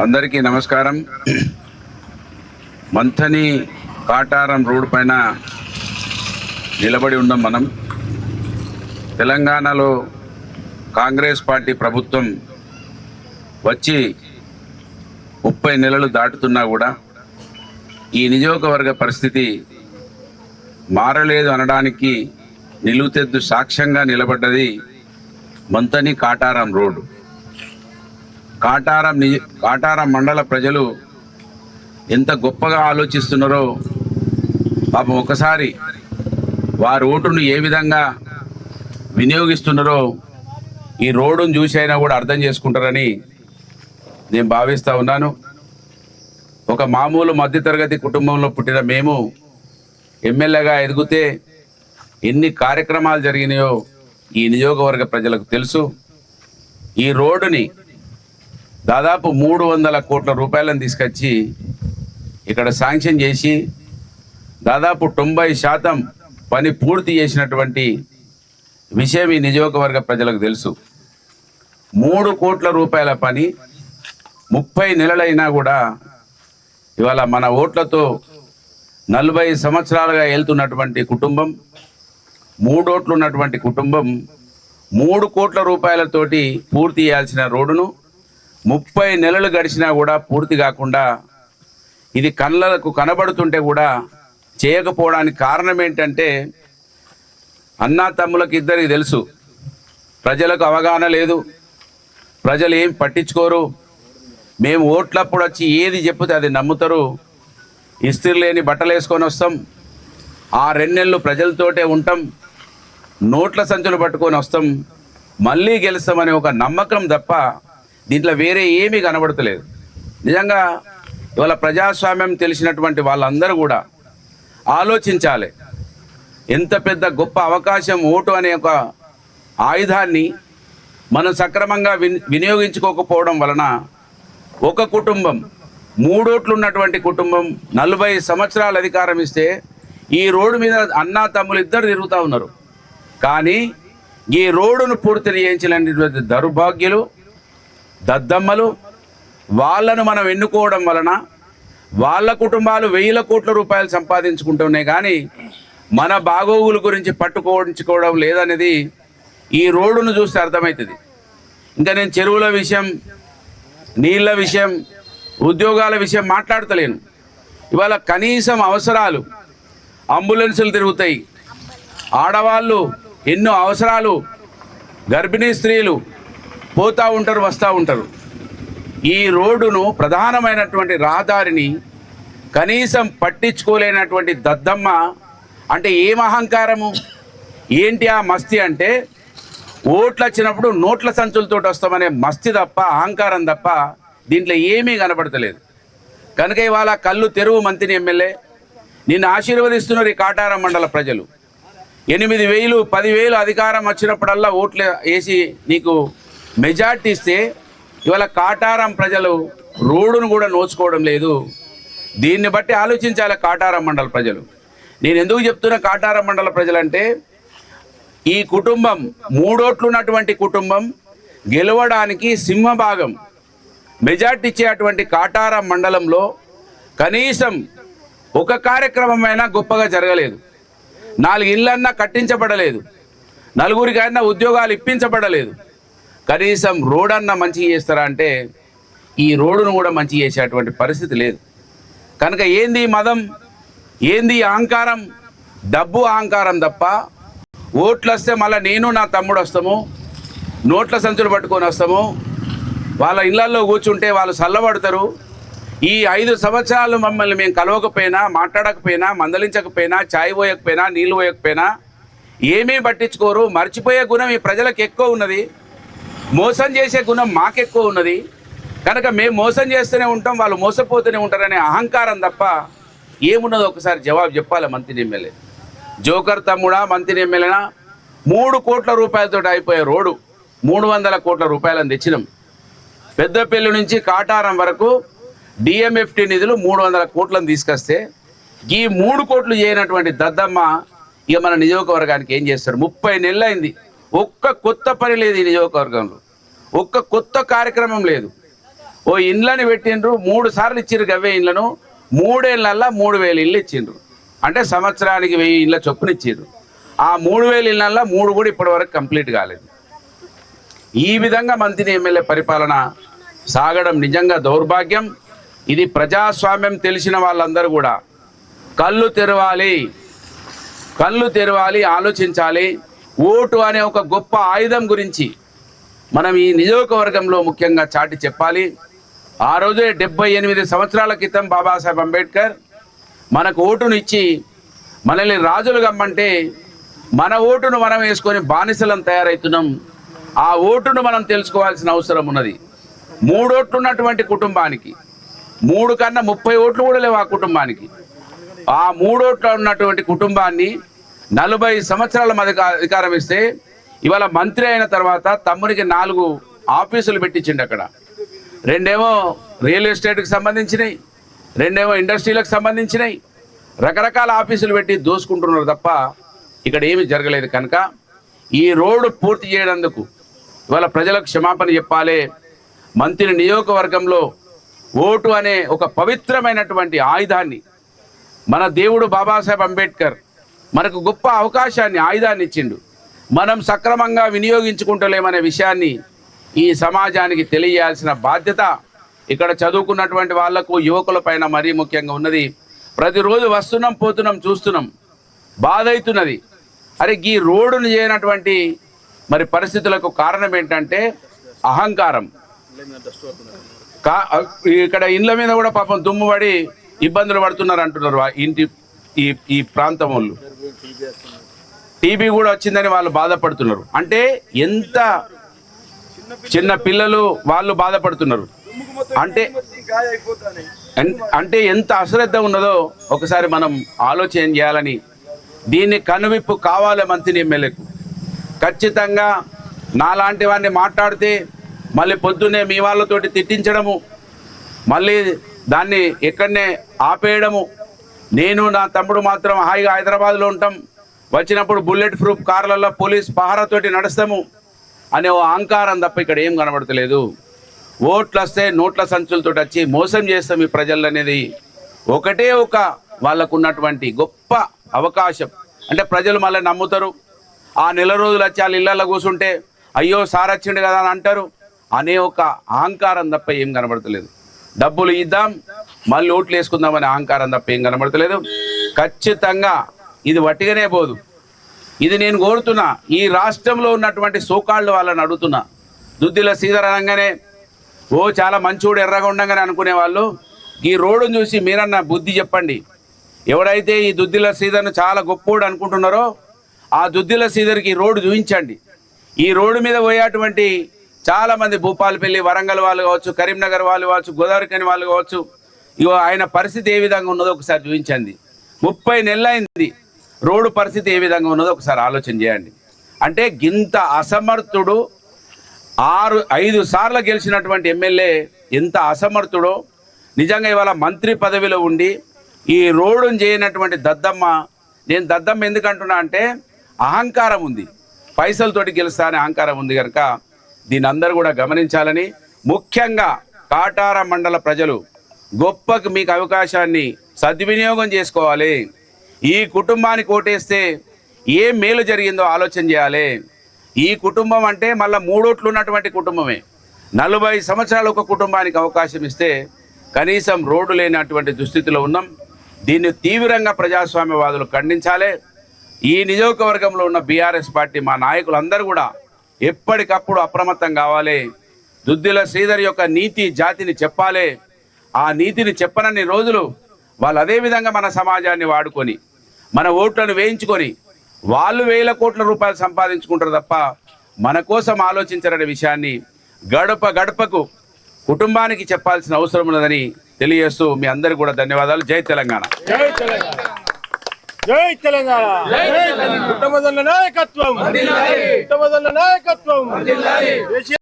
అందరికీ నమస్కారం. మంథని కాటారం రోడ్ పైన నిలబడి ఉన్నాం. మనం తెలంగాణలో కాంగ్రెస్ పార్టీ ప్రభుత్వం వచ్చి 30 నెలలు దాటుతున్నా కూడా ఈ నియోజకవర్గ పరిస్థితి మారలేదు అనడానికి నిలువుతెద్దు సాక్ష్యంగా నిలబడ్డది మంథని కాటారం రోడ్డు. కాటారం మండల ప్రజలు ఎంత గొప్పగా ఆలోచిస్తున్నారో పాపం ఒకసారి వారి ఓటును ఏ విధంగా వినియోగిస్తున్నారో ఈ రోడ్డును చూసి అయినా కూడా అర్థం చేసుకుంటారని నేను భావిస్తూ ఉన్నాను. ఒక మామూలు మధ్యతరగతి కుటుంబంలో పుట్టిన మేము ఎమ్మెల్యేగా ఎదిగితే ఎన్ని కార్యక్రమాలు జరిగినాయో ఈ నియోజకవర్గ ప్రజలకు తెలుసు. ఈ రోడ్డుని దాదాపు 300 కోట్ల రూపాయలను తీసుకొచ్చి ఇక్కడ శాంక్షన్ చేసి దాదాపు 90% పని పూర్తి చేసినటువంటి విషయం ఈ నియోజకవర్గ ప్రజలకు తెలుసు. 3 కోట్ల రూపాయల పని 30 నెలలైనా కూడా ఇవాళ మన ఓట్లతో 40 సంవత్సరాలుగా వెళ్తున్నటువంటి కుటుంబం, 3 ఓట్లు ఉన్నటువంటి కుటుంబం 3 కోట్ల రూపాయలతోటి పూర్తి చేయాల్సిన రోడ్డును 30 నెలలు గడిచినా కూడా పూర్తి కాకుండా ఇది కళ్ళకు కనబడుతుంటే కూడా చేయకపోవడానికి కారణం ఏంటంటే అన్నా తమ్ములకు ఇద్దరికి తెలుసు, ప్రజలకు అవగాహన లేదు, ప్రజలు ఏం పట్టించుకోరు. మేము ఓట్లప్పుడు వచ్చి ఏది చెప్తే అది నమ్ముతారు. ఇస్త్రీ లేని బట్టలు వేసుకొని వస్తాం, ఆ 2 నెలలు ప్రజలతోటే ఉంటాం, నోట్ల సంచులు పట్టుకొని వస్తాం, మళ్ళీ గెలుస్తామనే ఒక నమ్మకం తప్ప దీంట్లో వేరే ఏమీ కనబడతలేదు. నిజంగా ఇవాళ ప్రజాస్వామ్యం తెలిసినటువంటి వాళ్ళందరూ కూడా ఆలోచించాలి. ఎంత పెద్ద గొప్ప అవకాశం ఓటు అనే ఒక ఆయుధాన్ని మనం సక్రమంగా వినియోగించుకోకపోవడం వలన ఒక కుటుంబం 3 ఓట్లు ఉన్నటువంటి కుటుంబం 40 సంవత్సరాలు అధికారం ఇస్తే ఈ రోడ్డు మీద అన్నా తమ్ములు ఇద్దరు తిరుగుతూ ఉన్నారు. కానీ ఈ రోడ్డును పూర్తి చేయించినటువంటి దౌర్భాగ్యులు, దద్దమ్మలు, వాళ్ళను మనం ఎన్నుకోవడం వలన వాళ్ళ కుటుంబాలు 1000 కోట్ల రూపాయలు సంపాదించుకుంటున్నాయి. కానీ మన బాగోగుల గురించి పట్టుకోవడం లేదనేది ఈ రోడ్డును చూస్తే అర్థమవుతుంది. ఇంకా నేను చెరువుల విషయం, నీళ్ళ విషయం, ఉద్యోగాల విషయం మాట్లాడతలేను. ఇవాళ కనీసం అవసరాలు, అంబులెన్సులు తిరుగుతాయి, ఆడవాళ్ళు ఎన్నో అవసరాలు, గర్భిణీ స్త్రీలు పోతూ ఉంటారు, వస్తూ ఉంటారు. ఈ రోడ్డును ప్రధానమైనటువంటి రహదారిని కనీసం పట్టించుకోలేనటువంటి దద్దమ్మ అంటే ఏం అహంకారము, ఏంటి ఆ మస్తి అంటే ఓట్లు వచ్చినప్పుడు నోట్ల సంచులతో వస్తామనే మస్తి తప్ప, అహంకారం తప్ప దీంట్లో ఏమీ కనబడతలేదు. కనుక ఇవాళ కళ్ళు తెరువు మంత్రి ఎమ్మెల్యే, నిన్ను ఆశీర్వదిస్తున్నారు ఈ కాటారం మండల ప్రజలు. 8,000 10,000 అధికారం వచ్చినప్పుడల్లా ఓట్లు వేసి నీకు మెజార్టీ ఇస్తే ఇవాళ కాటారం ప్రజలు రోడ్డును కూడా నోచుకోవడం లేదు. దీన్ని బట్టి ఆలోచించాలి కాటారం మండల ప్రజలు. నేను ఎందుకు చెప్తున్నా కాటారం మండల ప్రజలంటే ఈ కుటుంబం 3 ఓట్లు ఉన్నటువంటి కుటుంబం గెలవడానికి సింహభాగం మెజార్టీ ఇచ్చేటువంటి కాటారం మండలంలో కనీసం ఒక కార్యక్రమమైనా గొప్పగా జరగలేదు. 4 ఇళ్ళన్నా కట్టించబడలేదు, 4గురికైనా ఉద్యోగాలు ఇప్పించబడలేదు. కనీసం రోడ్ మంచిగా చేస్తారా అంటే ఈ రోడ్డును కూడా మంచి చేసేటువంటి పరిస్థితి లేదు. కనుక ఏంది మదం, ఏంది అహంకారం, డబ్బు అహంకారం తప్ప ఓట్లు వస్తే మళ్ళీ నేను నా తమ్ముడు వస్తాము, నోట్ల సంచులు పట్టుకొని వస్తాము, వాళ్ళ ఇళ్లల్లో కూర్చుంటే వాళ్ళు చల్లబడతారు. ఈ 5 సంవత్సరాలు మమ్మల్ని మేము కలవకపోయినా, మాట్లాడకపోయినా, మందలించకపోయినా, ఛాయ్ పోయకపోయినా, నీళ్ళు పోయకపోయినా ఏమీ పట్టించుకోరు. మర్చిపోయే గుణం ఈ ప్రజలకు ఎక్కువ ఉన్నది, మోసం చేసే గుణం మాకెక్కువ ఉన్నది. కనుక మేము మోసం చేస్తూనే ఉంటాం, వాళ్ళు మోసపోతూనే ఉంటారనే అహంకారం తప్ప ఏమున్నదో ఒకసారి జవాబు చెప్పాలి మంత్రి ఎమ్మెల్యే. జోకర్ తమ్ముడా మంత్రి ఎమ్మెల్యేనా? 3 కోట్ల రూపాయలతో అయిపోయే రోడ్డు 300 కోట్ల రూపాయలను తెచ్చినాం. పెద్దపల్లి నుంచి కాటారం వరకు డిఎంఎఫ్టి నిధులు 300 కోట్లను తీసుకొస్తే ఈ 3 కోట్లు చేయనటువంటి దద్దమ్మ ఇక మన నియోజకవర్గానికి ఏం చేస్తారు? 30 నెలలు అయింది, ఒక్క కొత్త పని లేదు ఈ నియోజకవర్గంలో, ఒక్క కొత్త కార్యక్రమం లేదు. ఓ ఇండ్లని పెట్టిండ్రు 3 సార్లు ఇచ్చిండ్రు గవ్వే ఇండ్లను 3 ఏళ్ళల్లో 3000 ఇళ్ళు ఇచ్చిండ్రు. అంటే సంవత్సరానికి 1000 ఇళ్ళ చొప్పున ఇచ్చిండ్రు. ఆ 3000 ఇళ్ళల్లో 3 కూడా ఇప్పటి వరకు కంప్లీట్ కాలేదు. ఈ విధంగా మంత్రి ఎమ్మెల్యే పరిపాలన సాగడం నిజంగా దౌర్భాగ్యం. ఇది ప్రజాస్వామ్యం తెలిసిన వాళ్ళందరూ కూడా కళ్ళు తెరవాలి, ఆలోచించాలి. ఓటు అనే ఒక గొప్ప ఆయుధం గురించి మనం ఈ నియోజకవర్గంలో ముఖ్యంగా చాటి చెప్పాలి. ఆ రోజే 78 సంవత్సరాల క్రితం బాబాసాహెబ్ అంబేద్కర్ మనకు ఓటును ఇచ్చి మనల్ని రాజులు గమ్మంటే మన ఓటును మనం వేసుకొని బానిసలం తయారవుతున్నాం. ఆ ఓటును మనం తెలుసుకోవాల్సిన అవసరం ఉన్నది. 3 ఓట్లు ఉన్నటువంటి కుటుంబానికి 3 కన్నా 30 ఓట్లు కూడా లేవు ఆ కుటుంబానికి. ఆ 3 ఓట్లు ఉన్నటువంటి కుటుంబాన్ని 40 సంవత్సరాల అధికారం ఇస్తే ఇవాళ మంత్రి అయిన తర్వాత తమ్మునికి 4 ఆఫీసులు పెట్టించిండు. అక్కడ 2 రియల్ ఎస్టేట్కి సంబంధించినవి, 2 ఇండస్ట్రీలకు సంబంధించినవి, రకరకాల ఆఫీసులు పెట్టి దోసుకుంటున్నారు తప్ప ఇక్కడ ఏమీ జరగలేదు. కనుక ఈ రోడ్డు పూర్తి చేయడానికి ఇవాళ ప్రజలకు క్షమాపణ చెప్పాలి. మంత్రి నియోజకవర్గంలో ఓటు అనే ఒక పవిత్రమైనటువంటి ఆయుధాన్ని మన దేవుడు బాబాసాహెబ్ అంబేద్కర్ మనకు గొప్ప అవకాశాన్ని ఆయుధాన్ని ఇచ్చిండు. మనం సక్రమంగా వినియోగించుకుంటలేమనే విషయాన్ని ఈ సమాజానికి తెలియజేయాల్సిన బాధ్యత ఇక్కడ చదువుకున్నటువంటి వాళ్లకు యువకుల పైన మరీ ముఖ్యంగా ఉన్నది. ప్రతిరోజు వస్తున్నాం పోతున్నాం చూస్తున్నాం, బాధ అవుతున్నది. అరే ఈ రోడ్డును చేయనటువంటి మరి పరిస్థితులకు కారణం ఏంటంటే అహంకారం. ఇక్కడ ఇండ్ల మీద కూడా పాపం దుమ్ము పడి ఇబ్బందులు పడుతున్నారు అంటున్నారు ఈ ప్రాంతం వాళ్ళు. టీబీ కూడా వచ్చిందని వాళ్ళు బాధపడుతున్నారు. అంటే ఎంత చిన్న పిల్లలు వాళ్ళు బాధపడుతున్నారు అంటే ఎంత అశ్రద్ధ ఉన్నదో ఒకసారి మనం ఆలోచన చేయాలని. దీన్ని కనువిప్పు కావాలి మంత్రి ఎమ్మెల్యేకు. ఖచ్చితంగా నాలాంటి వాడిని మాట్లాడితే మళ్ళీ పొద్దున్నే మీ వాళ్ళతోటి తిట్టించడము, మళ్ళీ దాన్ని ఎక్కడనే ఆపేయడము. నేను నా తమ్ముడు మాత్రం హాయిగా హైదరాబాద్లో ఉంటాం, వచ్చినప్పుడు బుల్లెట్ ప్రూఫ్ కార్లలో పోలీస్ పహారాతోటి నడుస్తాము అనే ఓ అహంకారం తప్ప ఇక్కడ ఏం కనబడతలేదు. ఓట్లు వస్తే నోట్ల సంచులతో వచ్చి మోసం చేస్తాం ఈ ప్రజలు అనేది ఒకటే ఒక వాళ్ళకు ఉన్నటువంటి గొప్ప అవకాశం. అంటే ప్రజలు మళ్ళీ నమ్ముతారు. ఆ నెల రోజులు వచ్చి వాళ్ళ ఇళ్ళల్లో కూర్చుంటే అయ్యో సార్ వచ్చిండు కదా అని అంటారు అనే ఒక అహంకారం తప్ప ఏం కనబడతలేదు. డబ్బులు ఇద్దాం మళ్ళీ ఓట్లు వేసుకుందామనే అహంకారం తప్ప ఏం కనబడతలేదు. ఖచ్చితంగా ఇది వట్టిగానే పోదు. ఇది నేను కోరుతున్నా, ఈ రాష్ట్రంలో ఉన్నటువంటి సోకాళ్ళు వాళ్ళని అడుగుతున్నా. దుద్దిల శ్రీధర్ అనగానే ఓ చాలా మంచోడు ఎర్రగా ఉండగానే అనుకునే వాళ్ళు ఈ రోడ్డును చూసి మీరన్న బుద్ధి చెప్పండి. ఎవడైతే ఈ దుద్దిల శ్రీధర్ను చాలా గొప్పోడు అనుకుంటున్నారో ఆ దుద్దిల శ్రీధర్కి ఈ రోడ్డు చూపించండి. ఈ రోడ్డు మీద పోయేటువంటి చాలామంది భూపాలపల్లి వరంగల్ వాళ్ళు కావచ్చు, కరీంనగర్ వాళ్ళు కావచ్చు, గోదావరికని వాళ్ళు కావచ్చు, ఇగో ఆయన పరిస్థితి ఏ విధంగా ఉన్నదో ఒకసారి చూపించండి. 30 నెలలైంది, రోడ్డు పరిస్థితి ఏ విధంగా ఉన్నదో ఒకసారి ఆలోచన చేయండి. అంటే గింత అసమర్థుడు 5 సార్లు గెలిచినటువంటి ఎమ్మెల్యే ఎంత అసమర్థుడో నిజంగా ఇవాళ మంత్రి పదవిలో ఉండి ఈ రోడ్డును చేయనటువంటి దద్దమ్మ. నేను దద్దమ్మ ఎందుకంటున్నా అంటే అహంకారం ఉంది, పైసలతోటి గెలుస్తా అనే అహంకారం ఉంది. కనుక దీన్ని అందరూ కూడా గమనించాలని, ముఖ్యంగా కాటార మండల ప్రజలు గొప్పకు మీకు అవకాశాన్ని సద్వినియోగం చేసుకోవాలి. ఈ కుటుంబానికి ఓటేస్తే ఏ మేలు జరిగిందో ఆలోచన చేయాలి. ఈ కుటుంబం అంటే మళ్ళీ 3 ఓట్లు ఉన్నటువంటి కుటుంబమే. 40 సంవత్సరాలు ఒక కుటుంబానికి అవకాశం ఇస్తే కనీసం రోడ్డు లేనటువంటి దుస్థితిలో ఉన్నాం. దీన్ని తీవ్రంగా ప్రజాస్వామ్యవాదులు ఖండించాలి. ఈ నియోజకవర్గంలో ఉన్న బీఆర్ఎస్ పార్టీ మా నాయకులందరూ కూడా ఎప్పటికప్పుడు అప్రమత్తం కావాలి. దుద్దిల శ్రీధర్ యొక్క నీతి జాతిని చెప్పాలి. ఆ నీతిని చెప్పనన్ని రోజులు వాళ్ళు అదేవిధంగా మన సమాజాన్ని వాడుకొని మన ఓట్లను వేయించుకొని వాళ్ళు వేల కోట్ల రూపాయలు సంపాదించుకుంటారు తప్ప మన కోసం ఆలోచించారనే విషయాన్ని గడప గడపకు కుటుంబానికి చెప్పాల్సిన అవసరం ఉన్నదని తెలియజేస్తూ మీ అందరికీ కూడా ధన్యవాదాలు. జై తెలంగాణ. జై తెలంగాణ. జై తెలంగాణ. నాయకత్వం నాయకత్వం.